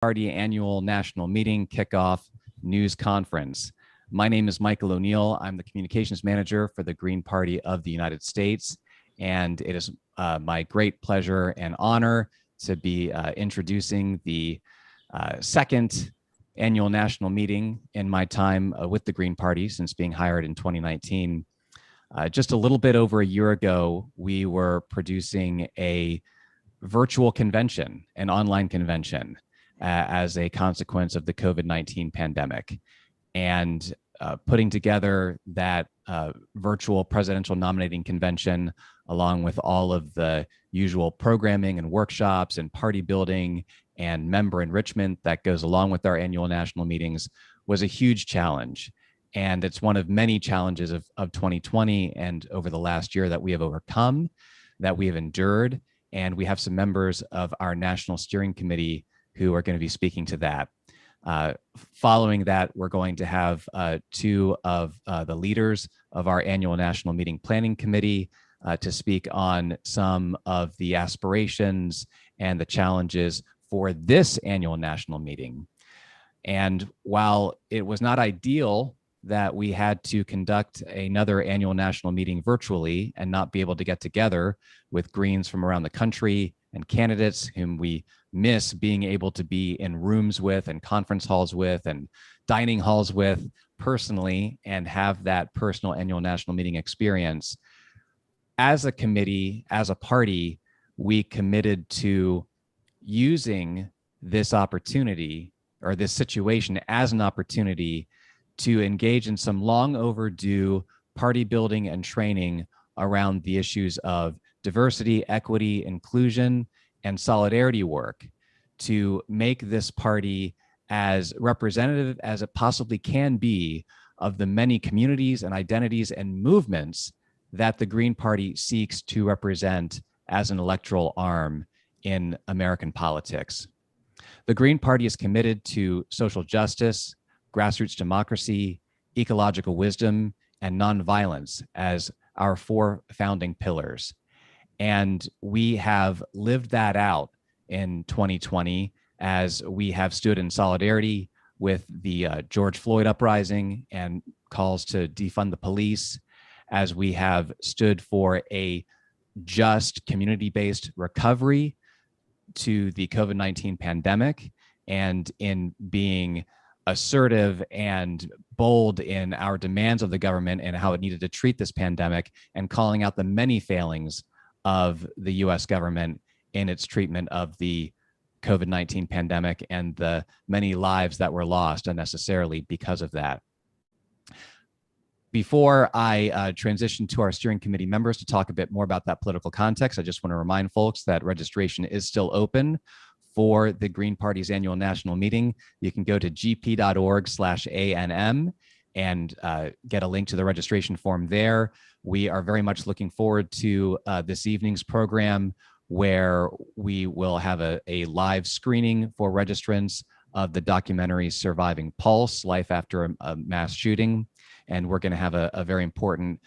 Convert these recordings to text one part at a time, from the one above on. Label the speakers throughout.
Speaker 1: Party Annual National Meeting Kickoff News Conference. My name is Michael O'Neill. I'm the Communications Manager for the Green Party of the United States, and it is my great pleasure and honor to be introducing the second annual national meeting in my time with the Green Party since being hired in 2019. Just a little bit over a year ago, we were producing a virtual convention, an online convention, as a consequence of the COVID-19 pandemic. And putting together that virtual presidential nominating convention, along with all of the usual programming and workshops and party building and member enrichment that goes along with our annual national meetings, was a huge challenge. And it's one of many challenges of 2020 and over the last year that we have overcome, that we have endured. And we have some members of our National Steering Committee who are going to be speaking to that. Following that, we're going to have two of the leaders of our annual national meeting planning committee to speak on some of the aspirations and the challenges for this annual national meeting. And while it was not ideal that we had to conduct another annual national meeting virtually and not be able to get together with Greens from around the country and candidates whom we miss being able to be in rooms with and conference halls with and dining halls with personally and have that personal annual national meeting experience. As a committee, as a party, we committed to using this opportunity or this situation as an opportunity to engage in some long overdue party building and training around the issues of diversity, equity, inclusion, and solidarity work to make this party as representative as it possibly can be of the many communities and identities and movements that the Green Party seeks to represent as an electoral arm in American politics. The Green Party is committed to social justice, grassroots democracy, ecological wisdom, and nonviolence as our four founding pillars. And we have lived that out in 2020 as we have stood in solidarity with the George Floyd uprising and calls to defund the police, as we have stood for a just community-based recovery to the COVID-19 pandemic, and in being assertive and bold in our demands of the government and how it needed to treat this pandemic, and calling out the many failings of the US government in its treatment of the COVID-19 pandemic and the many lives that were lost unnecessarily because of that. Before I transition to our steering committee members to talk a bit more about that political context, I just want to remind folks that registration is still open for the Green Party's annual national meeting. You can go to gp.org/ANM and get a link to the registration form there. We are very much looking forward to this evening's program, where we will have a live screening for registrants of the documentary Surviving Pulse, Life After a Mass Shooting. And we're going to have a very important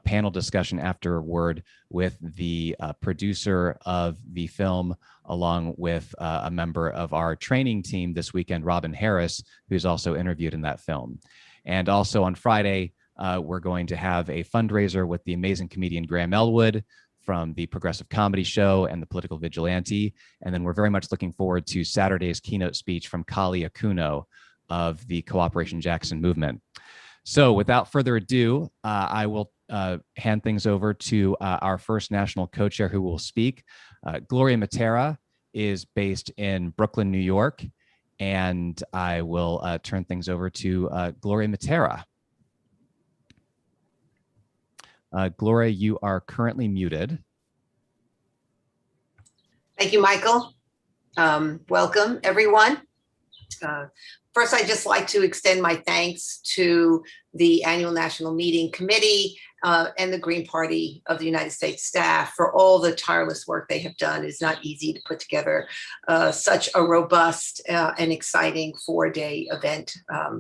Speaker 1: panel discussion afterward with the producer of the film, along with a member of our training team this weekend, Robin Harris, who's also interviewed in that film. And also on Friday, we're going to have a fundraiser with the amazing comedian Graham Elwood from the Progressive Comedy Show and the Political Vigilante. And then we're very much looking forward to Saturday's keynote speech from Kali Akuno of the Cooperation Jackson movement. So without further ado, I will hand things over to our first national co-chair who will speak. Gloria Matera is based in Brooklyn, New York, and I will turn things over to Gloria Matera. Gloria, you are currently muted.
Speaker 2: Thank you, Michael. Welcome, everyone. First, I'd just like to extend my thanks to the Annual National Meeting Committee and the Green Party of the United States staff for all the tireless work they have done. It's not easy to put together such a robust and exciting four-day event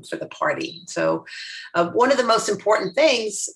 Speaker 2: for the party. So one of the most important things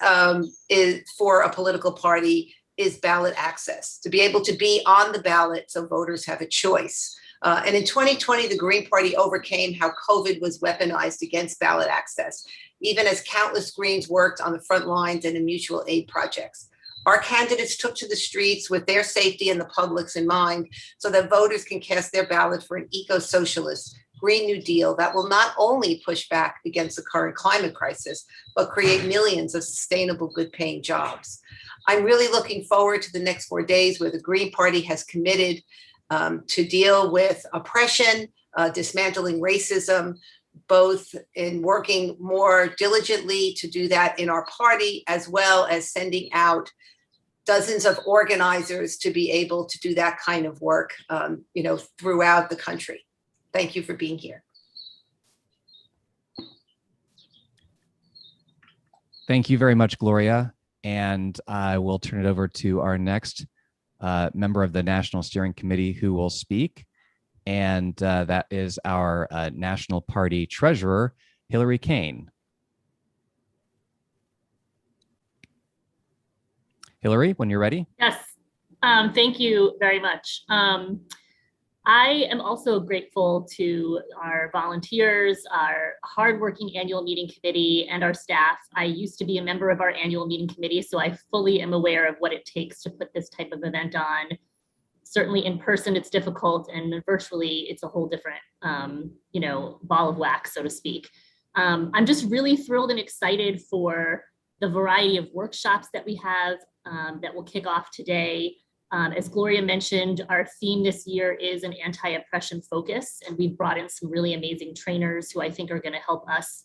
Speaker 2: is for a political party is ballot access, to be able to be on the ballot so voters have a choice. And in 2020, the Green Party overcame how COVID was weaponized against ballot access, even as countless Greens worked on the front lines and in mutual aid projects. Our candidates took to the streets with their safety and the public's in mind so that voters can cast their ballot for an eco-socialist Green New Deal that will not only push back against the current climate crisis, but create millions of sustainable, good-paying jobs. I'm really looking forward to the next 4 days where the Green Party has committed to deal with oppression, dismantling racism, both in working more diligently to do that in our party, as well as sending out dozens of organizers to be able to do that kind of work, throughout the country. Thank you for being here.
Speaker 1: Thank you very much, Gloria. And I will turn it over to our next member of the National Steering Committee who will speak. And that is our National Party Treasurer, Hillary Kane. Hillary, when you're ready.
Speaker 3: Yes, thank you very much. I am also grateful to our volunteers, our hardworking annual meeting committee, and our staff. I used to be a member of our annual meeting committee, so I fully am aware of what it takes to put this type of event on. Certainly in person, it's difficult, and virtually it's a whole different, ball of wax, so to speak. I'm just really thrilled and excited for the variety of workshops that we have that will kick off today. As Gloria mentioned, our theme this year is an anti-oppression focus, and we've brought in some really amazing trainers who I think are going to help us,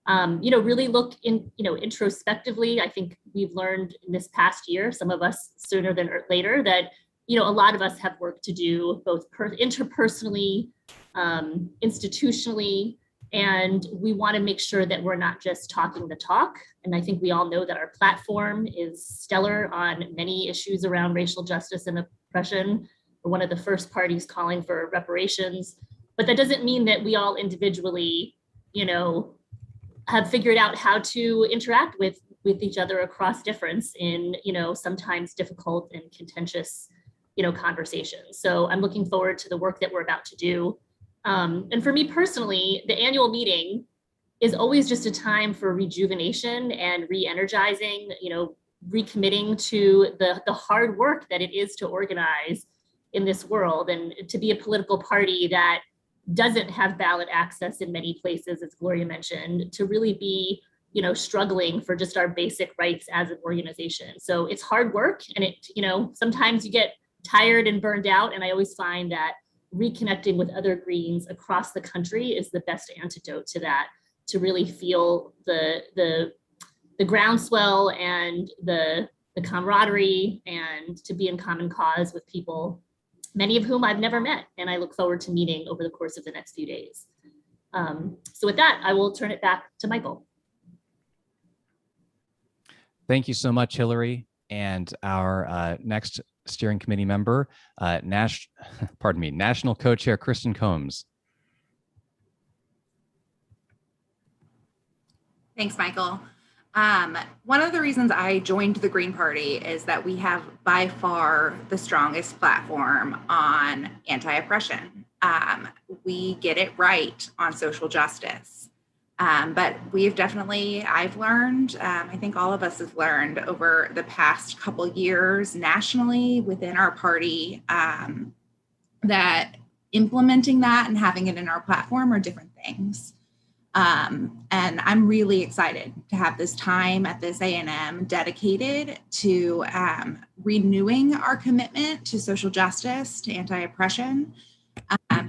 Speaker 3: really look introspectively. I think we've learned in this past year, some of us sooner than later, that a lot of us have work to do, both interpersonally, institutionally, and we want to make sure that we're not just talking the talk. And I think we all know that our platform is stellar on many issues around racial justice and oppression. We're one of the first parties calling for reparations, but that doesn't mean that we all individually, have figured out how to interact with each other across difference in, sometimes difficult and contentious, conversations. So I'm looking forward to the work that we're about to do. And for me personally, the annual meeting is always just a time for rejuvenation and re-energizing, recommitting to the hard work that it is to organize in this world, and to be a political party that doesn't have ballot access in many places, as Gloria mentioned, to really be, struggling for just our basic rights as an organization. So it's hard work, and sometimes you get tired and burned out. And I always find that reconnecting with other Greens across the country is the best antidote to that, to really feel the groundswell and the camaraderie, and to be in common cause with people, many of whom I've never met, and I look forward to meeting over the course of the next few days. So with that, I will turn it back to Michael.
Speaker 1: Thank you so much, Hillary. And our next steering committee member, National Co-Chair Kristen Combs.
Speaker 4: Thanks, Michael. One of the reasons I joined the Green Party is that we have by far the strongest platform on anti-oppression. We get it right on social justice. But I've learned, I think all of us have learned over the past couple years nationally within our party, that implementing that and having it in our platform are different things. And I'm really excited to have this time at this A&M dedicated to renewing our commitment to social justice, to anti-oppression,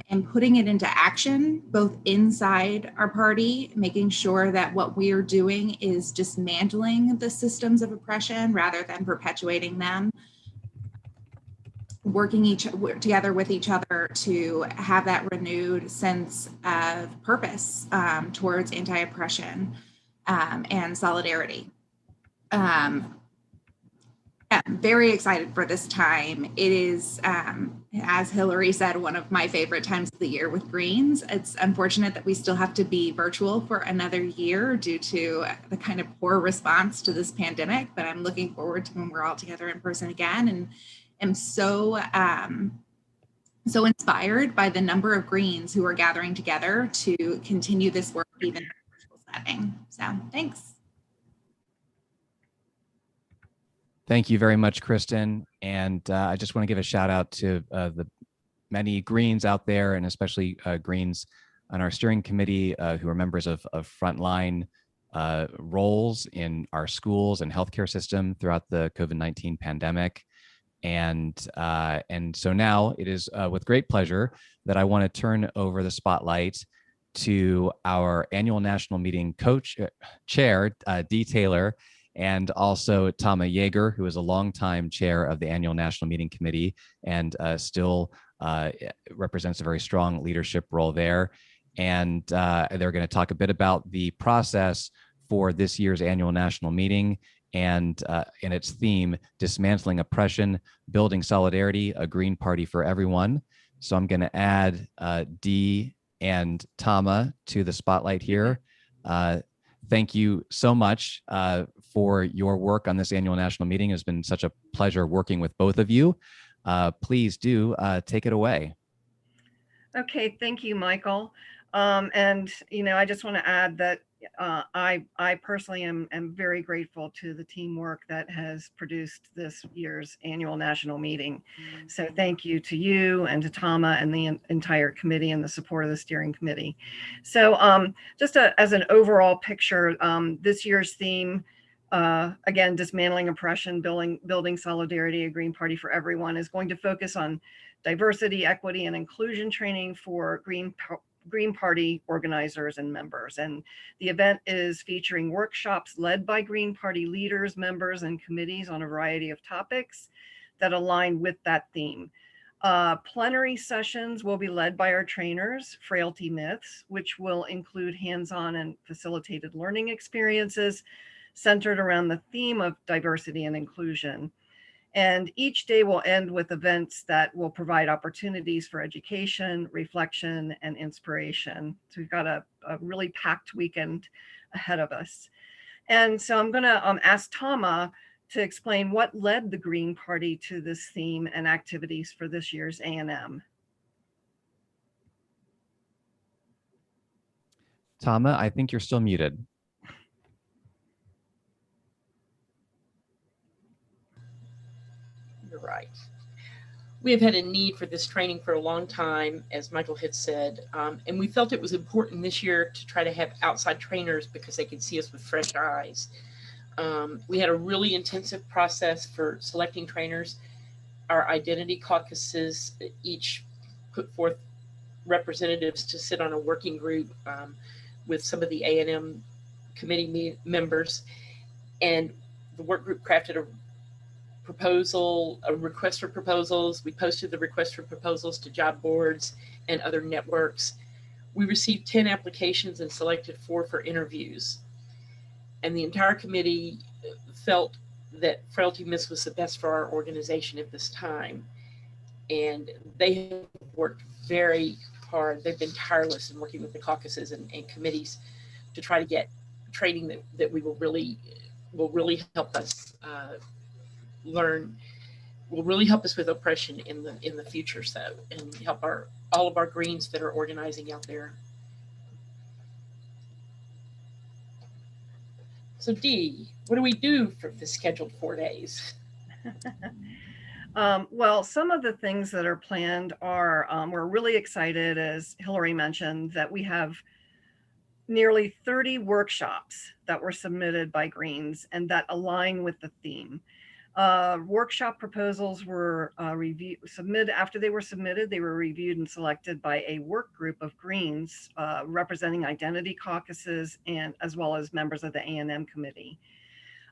Speaker 4: and putting it into action, both inside our party, making sure that what we are doing is dismantling the systems of oppression rather than perpetuating them, working together with each other to have that renewed sense of purpose towards anti-oppression and solidarity. I'm very excited for this time. It is, as Hillary said, one of my favorite times of the year with Greens. It's unfortunate that we still have to be virtual for another year due to the kind of poor response to this pandemic, but I'm looking forward to when we're all together in person again, and am so So inspired by the number of Greens who are gathering together to continue this work even in a virtual setting. So thanks.
Speaker 1: Thank you very much, Kristen. And I just want to give a shout out to the many Greens out there, and especially Greens on our steering committee who are members of frontline roles in our schools and healthcare system throughout the COVID-19 pandemic. And so now it is with great pleasure that I want to turn over the spotlight to our annual national meeting chair, Dee Taylor, and also Tama Yeager, who is a longtime chair of the annual national meeting committee and still represents a very strong leadership role there. And they're going to talk a bit about the process for this year's annual national meeting and in its theme, dismantling oppression, building solidarity, a Green Party for everyone. So I'm going to add Dee and Tama to the spotlight here. Thank you so much for your work on this annual national meeting. It's been such a pleasure working with both of you. Please do take it away.
Speaker 5: Okay, thank you, Michael. And, I just want to add that I personally am very grateful to the teamwork that has produced this year's annual national meeting. So thank you to you and to Tama and the entire committee and the support of the steering committee. So just as an overall picture, this year's theme, again, dismantling oppression, building solidarity, a Green Party for everyone, is going to focus on diversity, equity, and inclusion training for Green Party organizers and members. And the event is featuring workshops led by Green Party leaders, members, and committees on a variety of topics that align with that theme. Plenary sessions will be led by our trainers, Frailty Myths, which will include hands-on and facilitated learning experiences centered around the theme of diversity and inclusion. And each day will end with events that will provide opportunities for education, reflection, and inspiration. So we've got a really packed weekend ahead of us. And so I'm going to ask Tama to explain what led the Green Party to this theme and activities for this year's A&M.
Speaker 1: Tama, I think you're still muted.
Speaker 6: Right. We have had a need for this training for a long time, as Michael had said, and we felt it was important this year to try to have outside trainers because they could see us with fresh eyes. We had a really intensive process for selecting trainers. Our identity caucuses each put forth representatives to sit on a working group with some of the A&M committee members, and the work group crafted a request for proposals. We posted the request for proposals to job boards and other networks. We received 10 applications and selected 4 for interviews. And the entire committee felt that Frailty Myths was the best for our organization at this time. And they have worked very hard. They've been tireless in working with the caucuses and committees to try to get training that will really help us will really help us with oppression in the future, so, and help all of our Greens that are organizing out there. So Dee, what do we do for the scheduled 4 days?
Speaker 5: Well, some of the things that are planned are, we're really excited, as Hillary mentioned, that we have nearly 30 workshops that were submitted by Greens and that align with the theme. Workshop proposals were submitted. After they were submitted, they were reviewed and selected by a work group of Greens representing identity caucuses and as well as members of the A&M committee.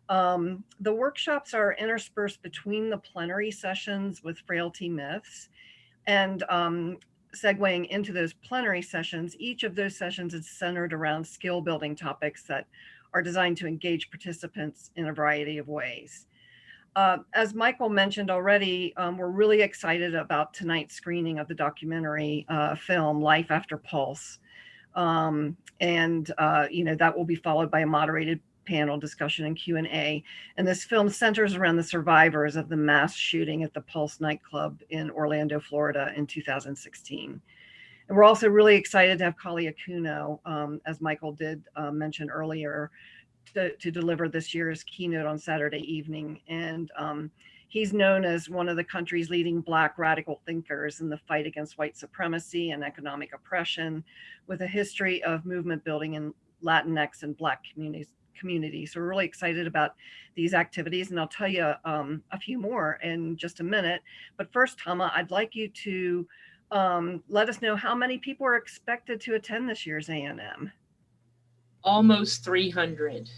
Speaker 5: The workshops are interspersed between the plenary sessions with Frailty Myths, and segueing into those plenary sessions, each of those sessions is centered around skill building topics that are designed to engage participants in a variety of ways. As Michael mentioned already, we're really excited about tonight's screening of the documentary film Life After Pulse. That will be followed by a moderated panel discussion and Q&A. And this film centers around the survivors of the mass shooting at the Pulse nightclub in Orlando, Florida in 2016. And we're also really excited to have Kali Akuno, as Michael did mention earlier, to deliver this year's keynote on Saturday evening. And he's known as one of the country's leading Black radical thinkers in the fight against white supremacy and economic oppression, with a history of movement building in Latinx and Black communities. So we're really excited about these activities, and I'll tell you a few more in just a minute. But first, Tama, I'd like you to let us know how many people are expected to attend this year's A&M.
Speaker 6: Almost 300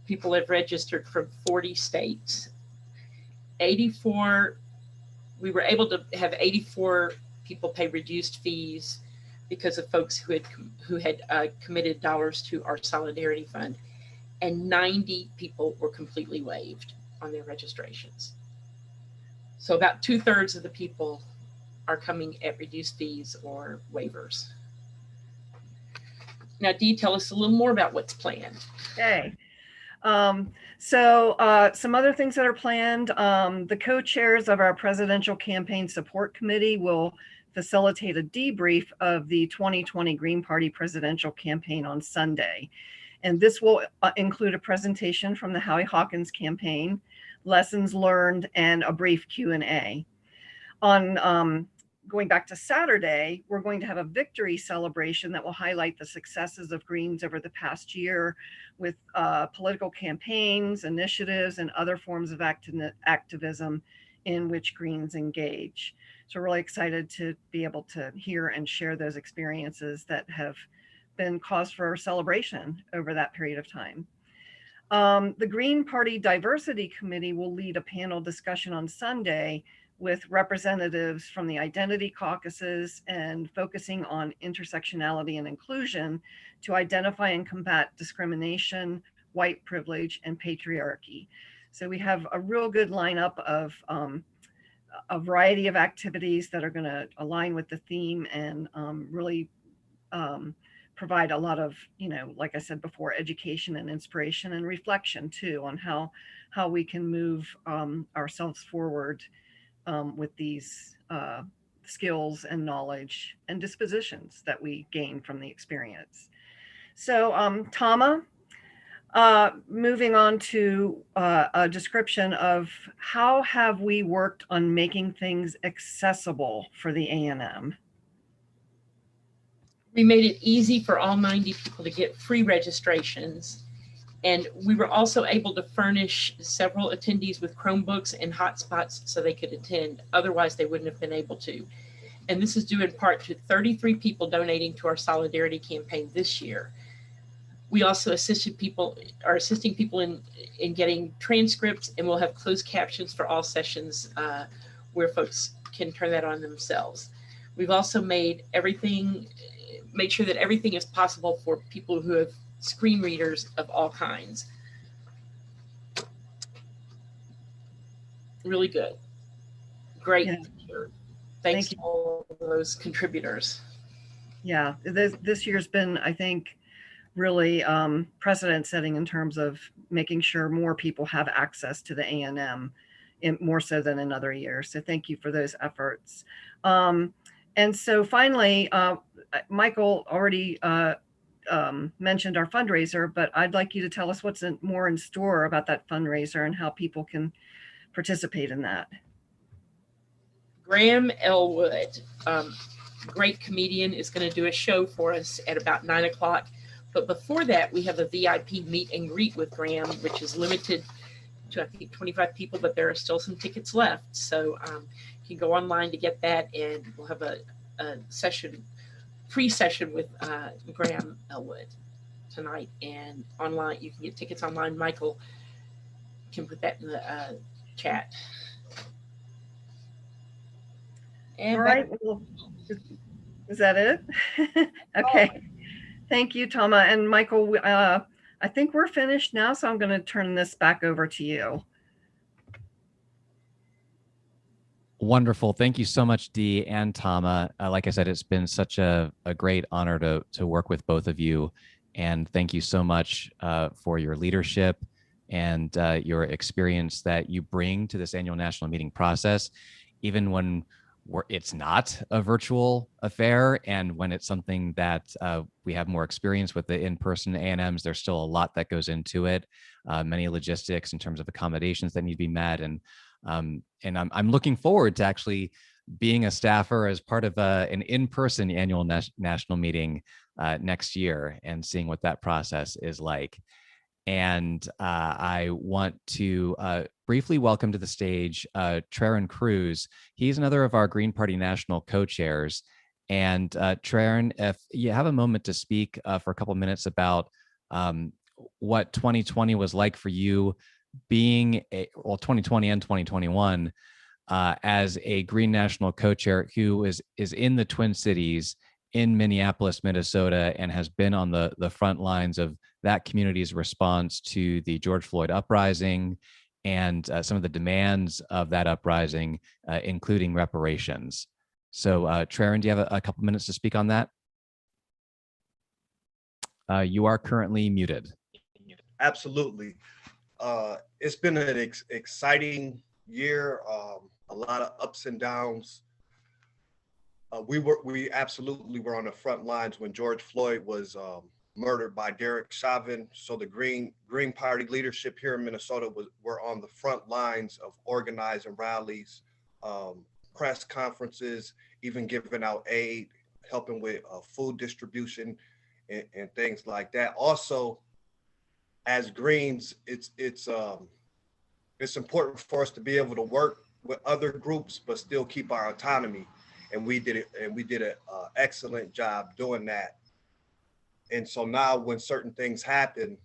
Speaker 6: people have registered from 40 states. 84, we were able to have 84 people pay reduced fees because of folks who had committed dollars to our Solidarity Fund, and 90 people were completely waived on their registrations. So about 2/3 of the people are coming at reduced fees or waivers. Now, Dee, tell us a little more about what's planned.
Speaker 5: Okay. So some other things that are planned, the co-chairs of our Presidential Campaign Support Committee will facilitate a debrief of the 2020 Green Party presidential campaign on Sunday. And this will include a presentation from the Howie Hawkins campaign, lessons learned, and a brief Q&A. On going back to Saturday, we're going to have a victory celebration that will highlight the successes of Greens over the past year with political campaigns, initiatives, and other forms of activism in which Greens engage. So we're really excited to be able to hear and share those experiences that have been cause for celebration over that period of time. The Green Party Diversity Committee will lead a panel discussion on Sunday with representatives from the identity caucuses and focusing on intersectionality and inclusion to identify and combat discrimination, white privilege, and patriarchy. So we have a real good lineup of a variety of activities that are going to align with the theme and really provide a lot of, like I said before, education and inspiration and reflection too on how we can move ourselves forward with these skills and knowledge and dispositions that we gain from the experience. So Tama, moving on to a description of how have we worked on making things accessible for the A&M?
Speaker 6: We made it easy for all 90 people to get free registrations. And we were also able to furnish several attendees with Chromebooks and hotspots so they could attend. Otherwise, they wouldn't have been able to. And this is due in part to 33 people donating to our Solidarity campaign this year. We also are assisting people in getting transcripts, and we'll have closed captions for all sessions where folks can turn that on themselves. We've also made sure that everything is possible for people who have screen readers of all kinds. Really good. Great. Yeah. Thanks to all those contributors.
Speaker 5: Yeah, this year's been, I think, really precedent setting in terms of making sure more people have access to the A&M more so than in other years. So thank you for those efforts. And so finally, Michael already mentioned our fundraiser, but I'd like you to tell us what's more in store about that fundraiser and how people can participate in that.
Speaker 6: Graham Elwood, great comedian, is going to do a show for us at about 9 o'clock. But before that, we have a VIP meet and greet with Graham, which is limited to, I think, 25 people, but there are still some tickets left. So you can go online to get that, and we'll have a free session with Graham Elwood tonight, and online. You can get tickets online. Michael can put that in the chat. And
Speaker 5: all right. Well, is that it? Okay. Oh. Thank you, Tama. And Michael, I think we're finished now, so I'm going to turn this back over to you.
Speaker 1: Wonderful. Thank you so much, Dee and Tama. Like I said, it's been such a great honor to work with both of you. And thank you so much for your leadership and your experience that you bring to this annual national meeting process, even when it's not a virtual affair, and when it's something that we have more experience with the in-person A&Ms. There's still a lot that goes into it, many logistics in terms of accommodations that need to be met, and I'm looking forward to actually being a staffer as part of an in-person annual national meeting next year and seeing what that process is like. And I want to briefly welcome to the stage Traren Cruz. He's another of our Green Party National co-chairs. And Traren, if you have a moment to speak for a couple minutes about what 2020 was like for you, being 2020 and 2021 as a Green National co-chair who is in the Twin Cities in Minneapolis, Minnesota, and has been on the front lines of that community's response to the George Floyd uprising and some of the demands of that uprising, including reparations. So, Traren, do you have a couple minutes to speak on that? You are currently muted.
Speaker 7: Absolutely. It's been an exciting year, a lot of ups and downs. We absolutely were on the front lines when George Floyd was murdered by Derek Chauvin. So the Green Party leadership here in Minnesota were on the front lines of organizing rallies, press conferences, even giving out aid, helping with food distribution and things like that. Also, as Greens, it's important for us to be able to work with other groups, but still keep our autonomy. And we did it, and we did an excellent job doing that. And so now when certain things happen,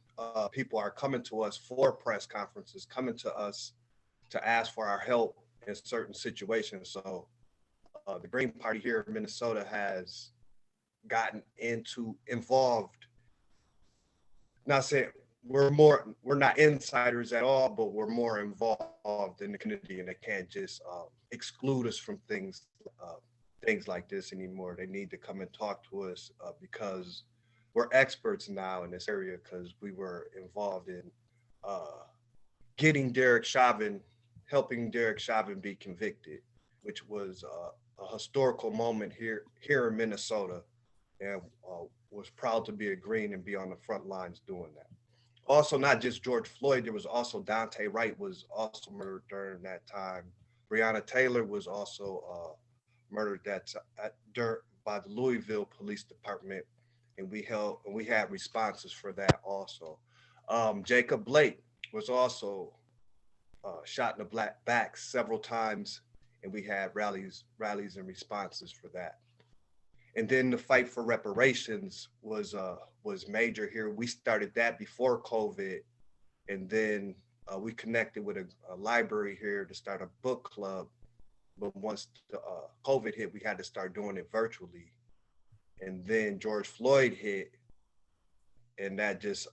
Speaker 7: people are coming to us for press conferences, coming to us to ask for our help in certain situations. So the Green Party here in Minnesota has gotten involved. Not saying we're not insiders at all, but we're more involved in the community, and they can't just exclude us from things like this anymore. They need to come and talk to us because we're experts now in this area, because we were involved in getting helping Derek Chauvin be convicted, which was a historical moment here in Minnesota, and was proud to be a Green and be on the front lines doing that. Also, not just George Floyd, there was also Dante Wright was also murdered during that time. Breonna Taylor was also murdered by the Louisville Police Department, and we had responses for that also. Jacob Blake was also shot in the back several times, and we had rallies and responses for that. And then the fight for reparations was major here. We started that before COVID, and then we connected with a library here to start a book club. But once the COVID hit, we had to start doing it virtually. And then George Floyd hit, and that just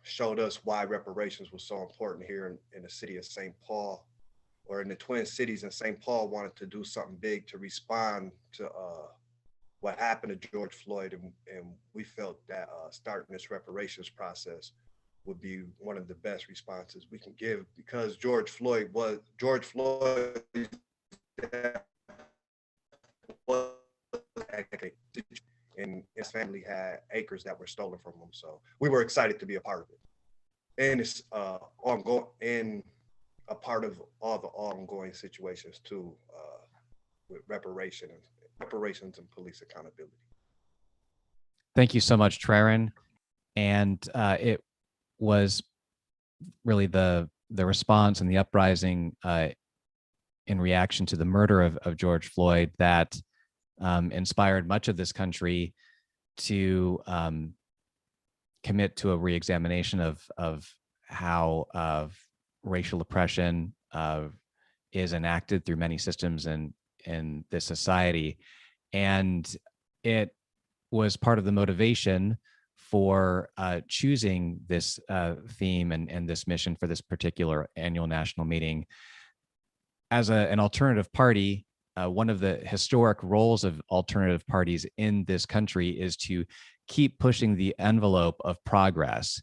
Speaker 7: showed us why reparations was so important here in the city of St. Paul, or in the Twin Cities. And St. Paul wanted to do something big to respond to what happened to George Floyd, and we felt that starting this reparations process would be one of the best responses we can give, because George Floyd and his family had acres that were stolen from him. So we were excited to be a part of it. And it's ongoing, and a part of all the ongoing situations too, with reparations and police accountability.
Speaker 1: Thank you so much, Traren. And it was really the response and the uprising in reaction to the murder of George Floyd that inspired much of this country to commit to a reexamination of how racial oppression is enacted through many systems in this society. And it was part of the motivation for choosing this theme and this mission for this particular annual national meeting. As an alternative party, one of the historic roles of alternative parties in this country is to keep pushing the envelope of progress,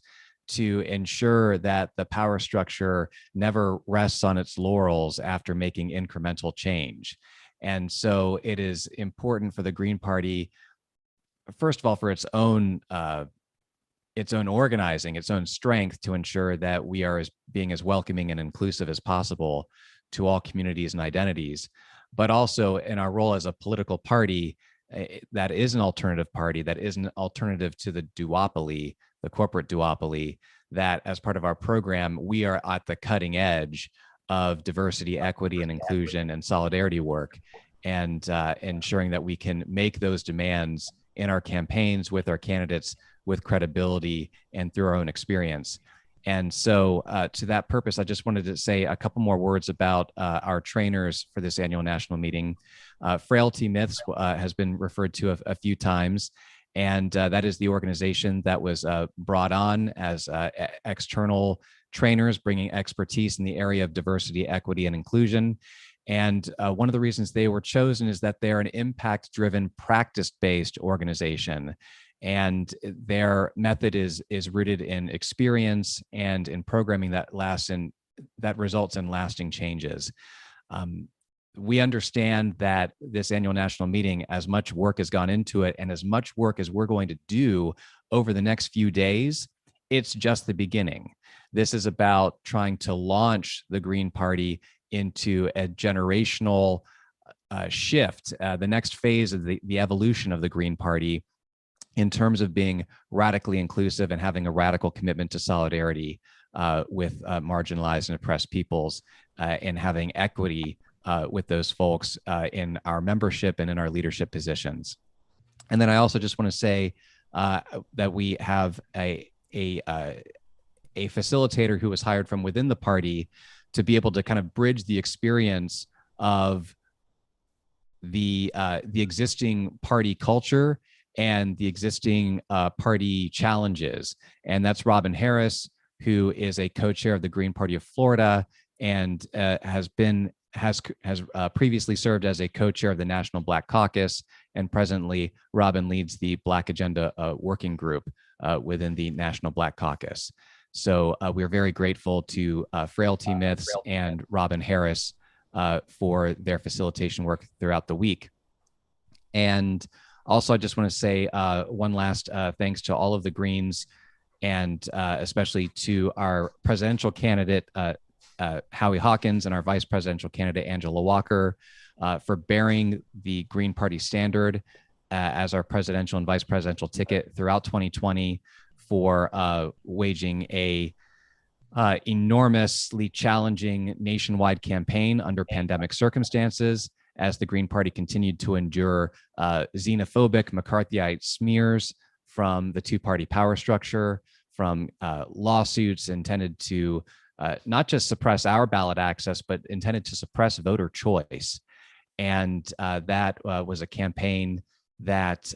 Speaker 1: to ensure that the power structure never rests on its laurels after making incremental change. And so it is important for the Green Party, first of all, for its own organizing, its own strength, to ensure that we are being as welcoming and inclusive as possible to all communities and identities, but also in our role as a political party that is an alternative party, that is an alternative to the duopoly, the corporate duopoly, that as part of our program, we are at the cutting edge of diversity, equity, and inclusion and solidarity work, and ensuring that we can make those demands in our campaigns with our candidates with credibility and through our own experience. And so to that purpose, I just wanted to say a couple more words about our trainers for this annual national meeting. Frailty Myths has been referred to a few times, and that is the organization that was brought on as external trainers, bringing expertise in the area of diversity, equity, and inclusion. And one of the reasons they were chosen is that they're an impact-driven, practice-based organization. And their method is rooted in experience and in programming that results in lasting changes. We understand that this annual national meeting, as much work has gone into it and as much work as we're going to do over the next few days, it's just the beginning. This is about trying to launch the Green Party into a generational shift, the next phase of the evolution of the Green Party, in terms of being radically inclusive and having a radical commitment to solidarity with marginalized and oppressed peoples, and having equity with those folks in our membership and in our leadership positions. And then I also just want to say that we have a facilitator who was hired from within the party to be able to kind of bridge the experience of the existing party culture and the existing party challenges. And that's Robin Harris, who is a co-chair of the Green Party of Florida and has previously served as a co-chair of the National Black Caucus. And presently, Robin leads the Black Agenda Working Group within the National Black Caucus. So we're very grateful to Frailty Myths and Robin Harris for their facilitation work throughout the week. And also, I just want to say one last thanks to all of the Greens, and especially to our presidential candidate, Howie Hawkins, and our vice presidential candidate, Angela Walker, for bearing the Green Party standard as our presidential and vice presidential ticket throughout 2020, for waging a enormously challenging nationwide campaign under pandemic circumstances, as the Green Party continued to endure xenophobic McCarthyite smears from the two-party power structure, from lawsuits intended to not just suppress our ballot access, but intended to suppress voter choice. And that was a campaign that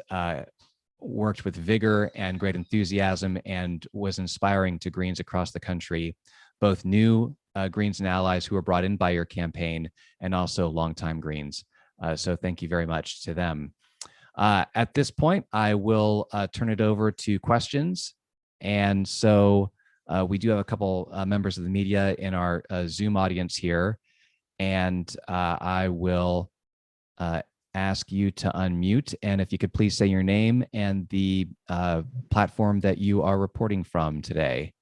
Speaker 1: worked with vigor and great enthusiasm and was inspiring to Greens across the country, both new Greens and allies who were brought in by your campaign, and also longtime Greens. So thank you very much to them. At this point, I will turn it over to questions. And so we do have a couple members of the media in our Zoom audience here, and I will ask you to unmute. And if you could please say your name and the platform that you are reporting from today.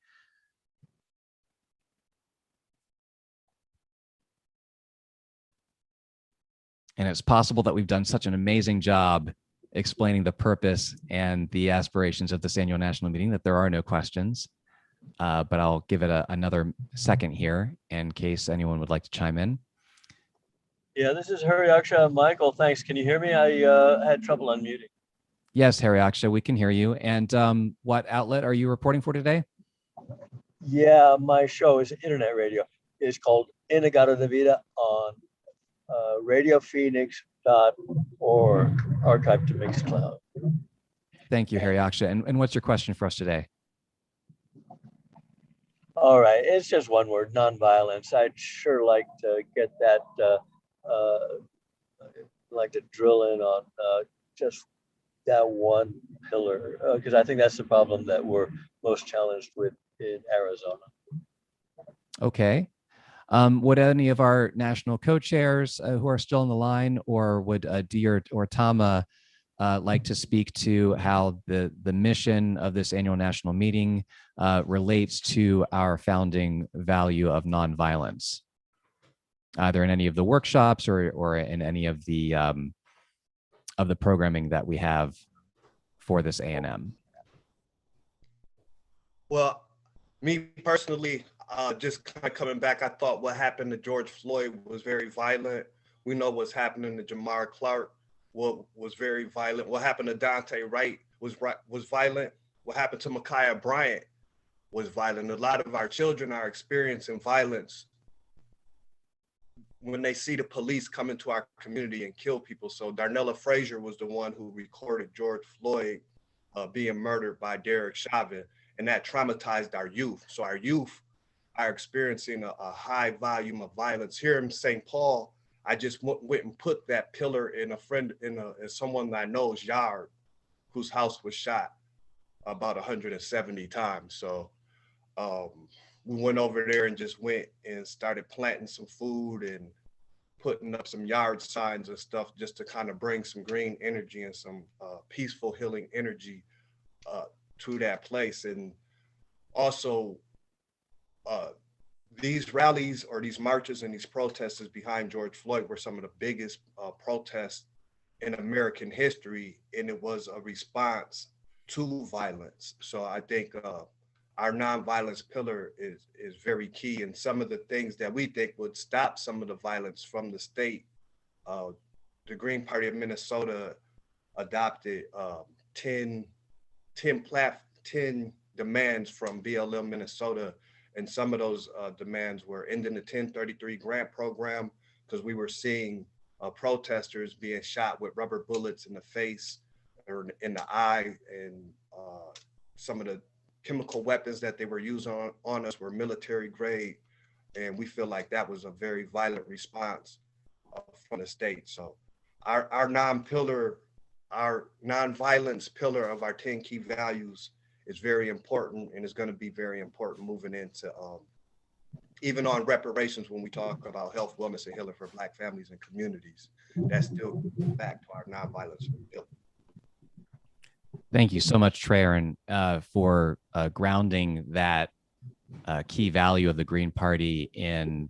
Speaker 1: And it's possible that we've done such an amazing job explaining the purpose and the aspirations of this annual national meeting that there are no questions. But I'll give it another second here in case anyone would like to chime in.
Speaker 8: Yeah, this is Harry Aksha. Michael, thanks. Can you hear me? I had trouble unmuting.
Speaker 1: Yes, Harry Aksha, we can hear you. And what outlet are you reporting for today?
Speaker 8: Yeah, my show is internet radio. It's called Inagata de Vida on radiophoenix.org, archived to Mixcloud.
Speaker 1: Thank you, Harry Aksha. And what's your question for us today?
Speaker 8: All right, it's just one word, nonviolence. I'd sure like to get that like to drill in on just that one pillar, because I think that's the problem that we're most challenged with in Arizona.
Speaker 1: Okay. Would any of our national co-chairs who are still on the line, or would Dee or Tama like to speak to how the mission of this annual national meeting relates to our founding value of nonviolence, either in any of the workshops or in any of the programming that we have for this A&M?
Speaker 7: Well, me personally, just kind of coming back, I thought what happened to George Floyd was very violent. We know what's happening to Jamar Clark was very violent. What happened to Dante Wright was violent. What happened to Ma'Khia Bryant was violent. A lot of our children are experiencing violence when they see the police come into our community and kill people. So Darnella Frazier was the one who recorded George Floyd being murdered by Derek Chauvin, and that traumatized our youth. So our youth are experiencing a high volume of violence. Here in St. Paul, I just went and put that pillar in someone that I know's yard, whose house was shot about 170 times. So we went over there and just went and started planting some food and putting up some yard signs and stuff, just to kind of bring some green energy and some peaceful healing energy to that place. And also these rallies or these marches and these protests behind George Floyd were some of the biggest protests in American history, and it was a response to violence. So I think our nonviolence pillar is very key, and some of the things that we think would stop some of the violence from the state. The Green Party of Minnesota adopted 10 demands from BLM Minnesota, and some of those demands were ending the 1033 grant program, because we were seeing protesters being shot with rubber bullets in the face or in the eye, and some of the chemical weapons that they were using on us were military grade, and we feel like that was a very violent response from the state. So our nonviolence pillar of our 10 key values is very important, and is going to be very important moving into even on reparations. When we talk about health, wellness, and healing for Black families and communities, that's still back to our nonviolence pillar.
Speaker 1: Thank you so much, Trayon, for grounding that key value of the Green Party in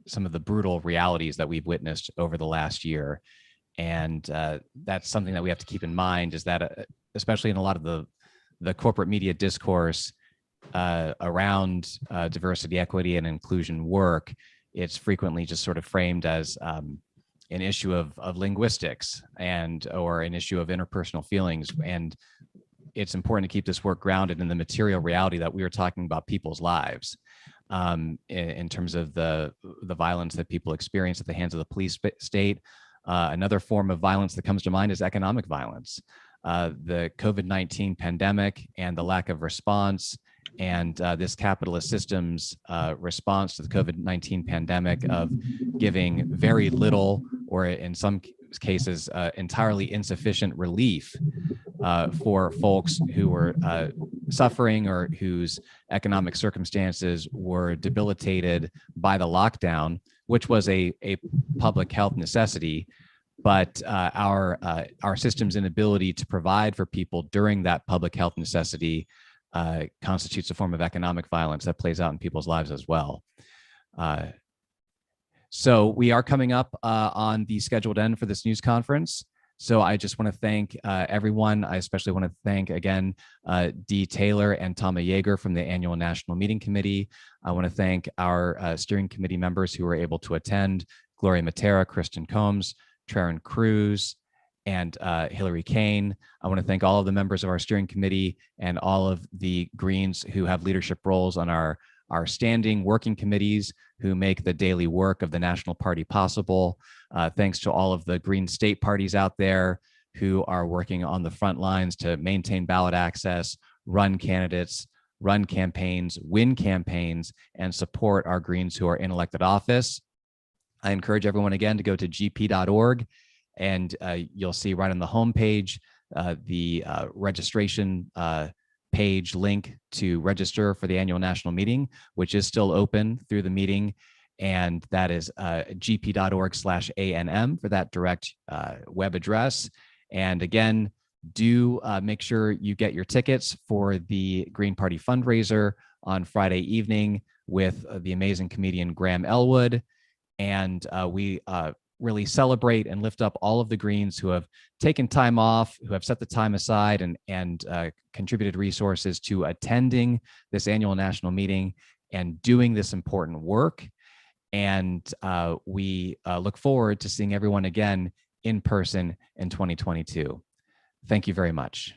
Speaker 1: some of the brutal realities that we've witnessed over the last year. And that's something that we have to keep in mind, is that especially in a lot of the corporate media discourse around diversity, equity, and inclusion work, it's frequently just sort of framed as an issue of linguistics or an issue of interpersonal feelings. And it's important to keep this work grounded in the material reality that we are talking about people's lives, in terms of the violence that people experience at the hands of the police state. Another form of violence that comes to mind is economic violence. The COVID-19 pandemic and the lack of response, and this capitalist system's response to the COVID-19 pandemic of giving very little, or in some cases, entirely insufficient relief for folks who were suffering or whose economic circumstances were debilitated by the lockdown, which was a public health necessity. But our system's inability to provide for people during that public health necessity constitutes a form of economic violence that plays out in people's lives as well. So we are coming up on the scheduled end for this news conference. So I just want to thank everyone. I especially want to thank again Dee Taylor and Tama Yeager from the Annual National Meeting Committee. I want to thank our steering committee members who were able to attend: Gloria Matera, Kristen Combs, Trayon Cruz, and Hillary Kane. I want to thank all of the members of our steering committee and all of the Greens who have leadership roles on our standing working committees who make the daily work of the National Party possible. Thanks to all of the Green state parties out there who are working on the front lines to maintain ballot access, run candidates, run campaigns, win campaigns, and support our Greens who are in elected office. I encourage everyone again to go to gp.org, and you'll see right on the homepage the registration page link to register for the annual national meeting, which is still open through the meeting. And that is gp.org/ANM for that direct web address. And again, do make sure you get your tickets for the Green Party fundraiser on Friday evening with the amazing comedian Graham Elwood. And we really celebrate and lift up all of the Greens who have taken time off, who have set the time aside and contributed resources to attending this annual national meeting and doing this important work. And we look forward to seeing everyone again in person in 2022. Thank you very much.